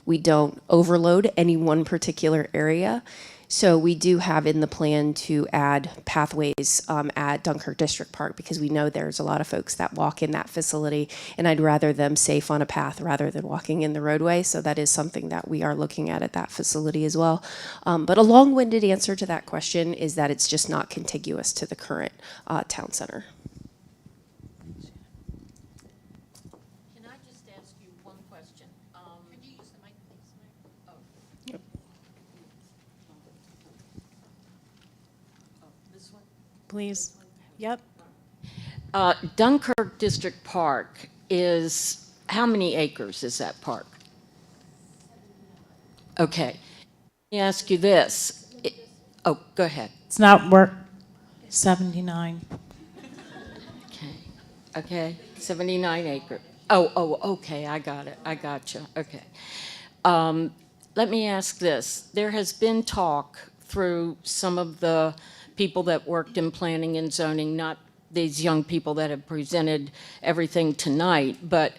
we don't overload any one particular area. So we do have in the plan to add pathways at Dunkirk District Park, because we know there's a lot of folks that walk in that facility, and I'd rather them safe on a path rather than walking in the roadway. So that is something that we are looking at that facility as well. But a long-winded answer to that question is that it's just not contiguous to the current town center. Can I just ask you one question? Could you use the mic, please? Oh. Yep. This one? Please. Yep. Dunkirk District Park is, how many acres is that park? Okay. Let me ask you this. Oh, go ahead. It's not work. 79. Okay, 79 acres. Oh, okay, I got it. I got you. Okay. Let me ask this. There has been talk through some of the people that worked in planning and zoning, not these young people that have presented everything tonight, but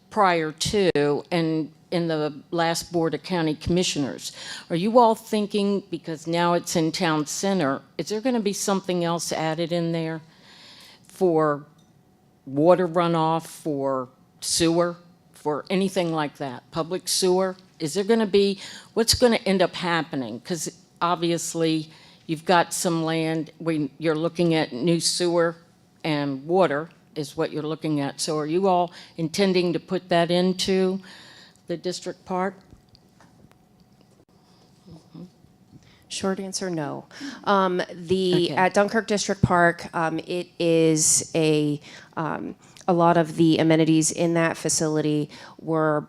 prior to and in the last Board of County Commissioners. Are you all thinking, because now it's in town center, is there going to be something else added in there for water runoff, for sewer, for anything like that, public sewer? Is there going to be, what's going to end up happening? Because obviously you've got some land, you're looking at new sewer and water is what you're looking at. So are you all intending to put that into the district park? Short answer, no. The Okay. At Dunkirk District Park, it is a lot of the amenities in that facility were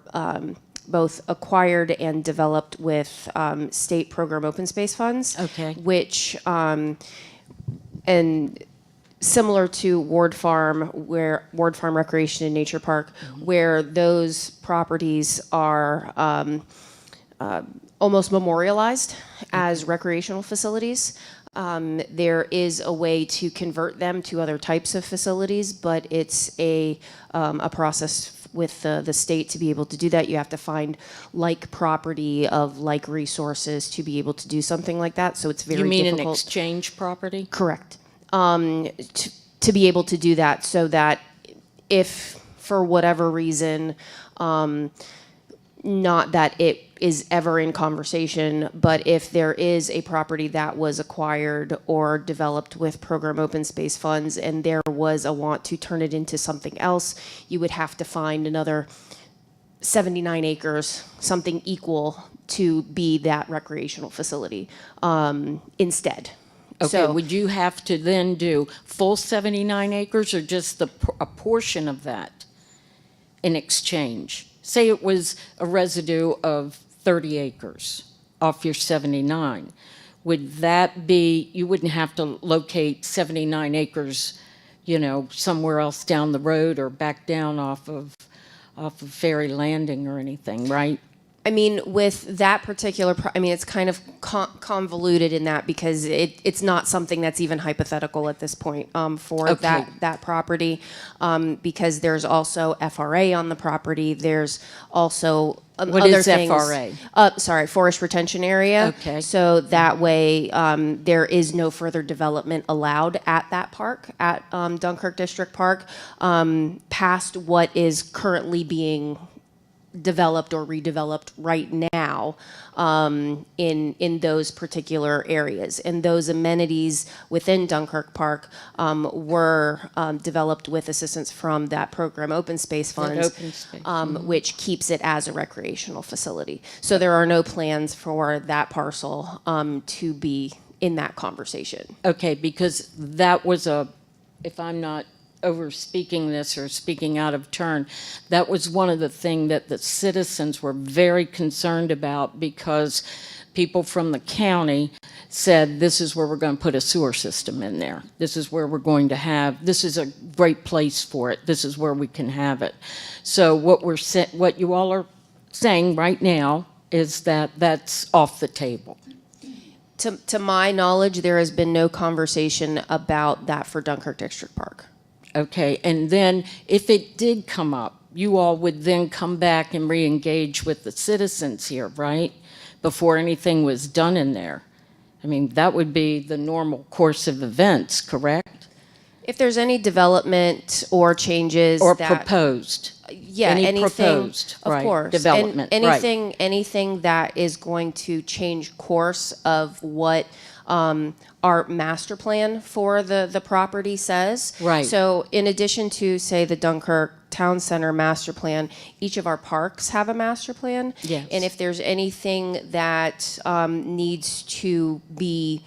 both acquired and developed with state program open space funds. Okay. Which and similar to Ward Farm Recreation and Nature Park, where those properties are almost memorialized as recreational facilities. There is a way to convert them to other types of facilities, but it's a process with the state to be able to do that. You have to find like property of like resources to be able to do something like that. So it's very You mean difficult. an exchange property? Correct. To be able to do that, so that if for whatever reason, not that it is ever in conversation, but if there is a property that was acquired or developed with program open space funds and there was a want to turn it into something else, you would have to find another 79 acres, something equal to be that recreational facility instead. Okay, So, would you have to then do full 79 acres or just a portion of that in exchange? Say it was a residue of 30 acres off your 79. Would that be, you wouldn't have to locate 79 acres, somewhere else down the road or back down off of Ferry Landing or anything, right? I mean, with that particular, it's kind of convoluted in that because it's not something that's even hypothetical at this point for Okay. that property, because there's also FRA on the property. There's also What other is things. FRA? Forest retention area. Okay. So that way, there is no further development allowed at that park, at Dunkirk District Park, past what is currently being developed or redeveloped right now in those particular areas. And those amenities within Dunkirk Park were developed with assistance from that program open space funds, open space. Which keeps it as a recreational facility. So there are no plans for that parcel to be in that conversation. Okay, because that was if I'm not over speaking this or speaking out of turn, that was one of the things that the citizens were very concerned about, because people from the county said, this is where we're going to put a sewer system in there. This is where we're going to have, this is a great place for it. This is where we can have it. So what you all are saying right now is that that's off the table. To my knowledge, there has been no conversation about that for Dunkirk District Park. Okay, and then if it did come up, you all would then come back and re-engage with the citizens here, right? Before anything was done in there. I mean, that would be the normal course of events, correct? If there's any development or changes Or that, proposed? yeah, Any anything, proposed, of right, course, development, and right. anything that is going to change course of what our master plan for the property says. Right. So in addition to, say, the Dunkirk Town Center master plan, each of our parks have a master plan. Yes. And if there's anything that needs to be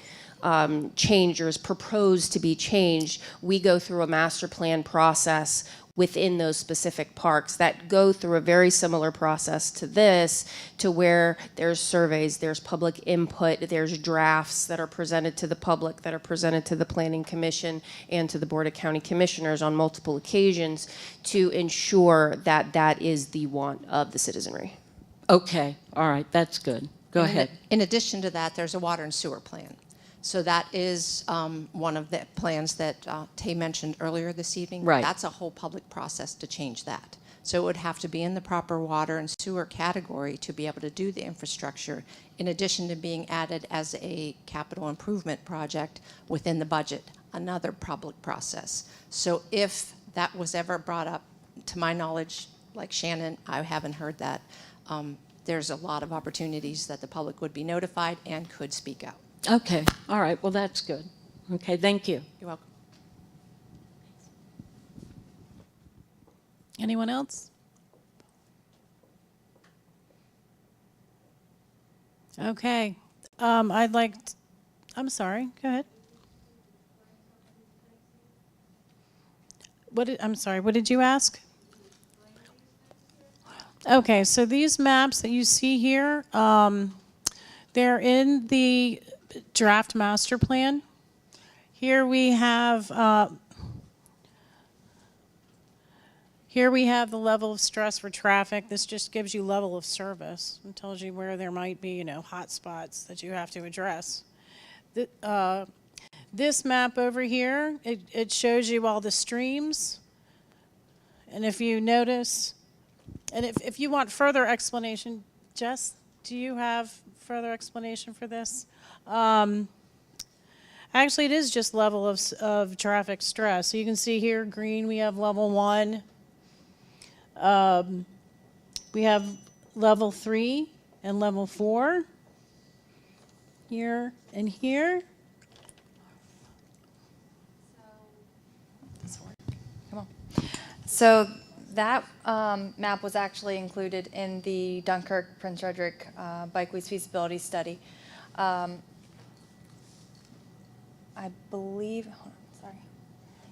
changed or is proposed to be changed, we go through a master plan process within those specific parks that go through a very similar process to this, to where there's surveys, there's public input, there's drafts that are presented to the public, that are presented to the Planning Commission and to the Board of County Commissioners on multiple occasions to ensure that that is the want of the citizenry. Okay, all right, that's good. Go ahead. In addition to that, there's a water and sewer plan. So that is one of the plans that Tay mentioned earlier this evening. Right. That's a whole public process to change that. So it would have to be in the proper water and sewer category to be able to do the infrastructure, in addition to being added as a capital improvement project within the budget, another public process. So if that was ever brought up, to my knowledge, like Shannon, I haven't heard that. There's a lot of opportunities that the public would be notified and could speak out. Okay, all right, well, that's good. Okay, thank you. You're welcome. Anyone else? Okay. I'm sorry, go ahead. I'm sorry, what did you ask? Okay, so these maps that you see here, they're in the draft master plan. Here we have the level of stress for traffic. This just gives you level of service and tells you where there might be, hot spots that you have to address. This map over here, it shows you all the streams. And if you notice, and if you want further explanation, Jess, do you have further explanation for this? Actually, it is just level of traffic stress. So you can see here, green, we have level 1. We have level 3 and level 4 here and here. So that map was actually included in the Dunkirk Prince Frederick Bikeways feasibility study. I believe, hold on, sorry.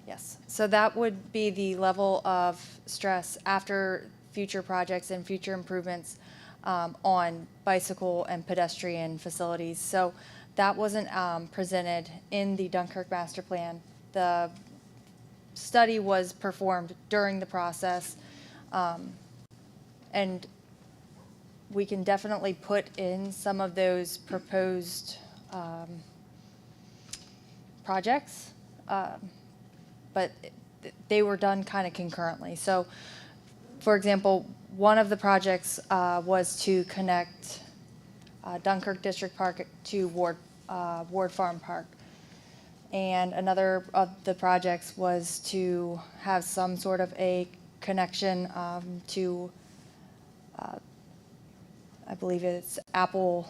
Yes, so that would be the level of stress after future projects and future improvements on bicycle and pedestrian facilities. So that wasn't presented in the Dunkirk master plan. The study was performed during the process, and we can definitely put in some of those proposed projects, but they were done kind of concurrently. So, for example, one of the projects was to connect Dunkirk District Park to Ward Farm Park. And another of the projects was to have some sort of a connection to, I believe it's Apple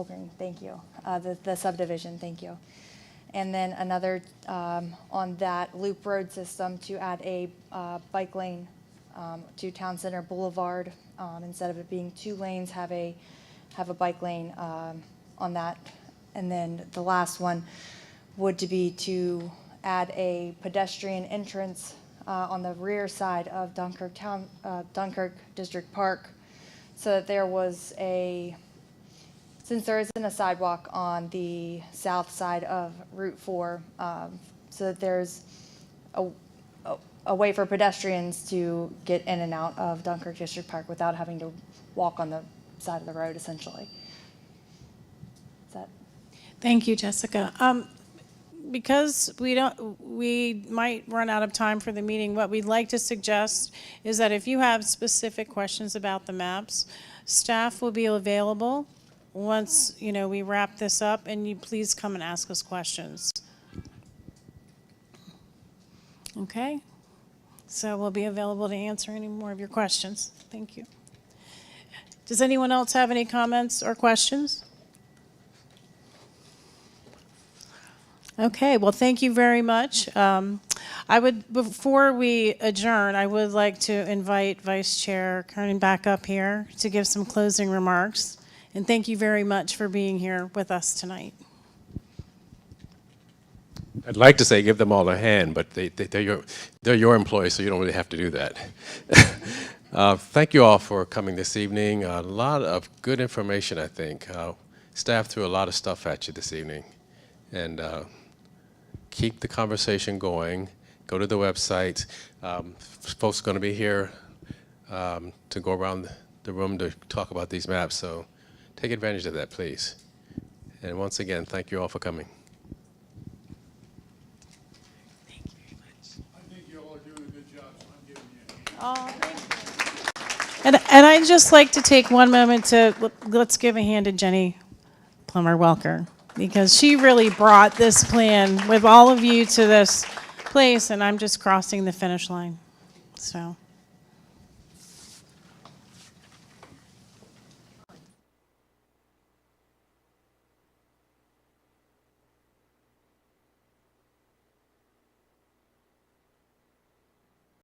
Green, thank you, the subdivision, thank you. And then another on that loop road system to add a bike lane to Town Center Boulevard. Instead of it being 2 lanes, have a bike lane on that. And then the last one would be to add a pedestrian entrance on the rear side of Dunkirk District Park, so that there was since there isn't a sidewalk on the south side of Route 4, so that there's a way for pedestrians to get in and out of Dunkirk District Park without having to walk on the side of the road, essentially. Thank you, Jessica. Because we might run out of time for the meeting, what we'd like to suggest is that if you have specific questions about the maps, staff will be available once we wrap this up, and you please come and ask us questions. Okay? So we'll be available to answer any more of your questions. Thank you. Does anyone else have any comments or questions? Okay, well, thank you very much. Before we adjourn, I would like to invite Vice Chair Kernan back up here to give some closing remarks. And thank you very much for being here with us tonight. I'd like to say give them all a hand, but they're your employees, so you don't really have to do that. Thank you all for coming this evening. A lot of good information, I think. Staff threw a lot of stuff at you this evening. And keep the conversation going. Go to the website. Folks are going to be here to go around the room to talk about these maps, so take advantage of that, please. And once again, thank you all for coming. Thank you very much. I think you all are doing a good job, so I'm giving you a hand. Oh, thank you. And I'd just like to take one moment to let's give a hand to Jenny Plummer-Welker, because she really brought this plan with all of you to this place, and I'm just crossing the finish line. So.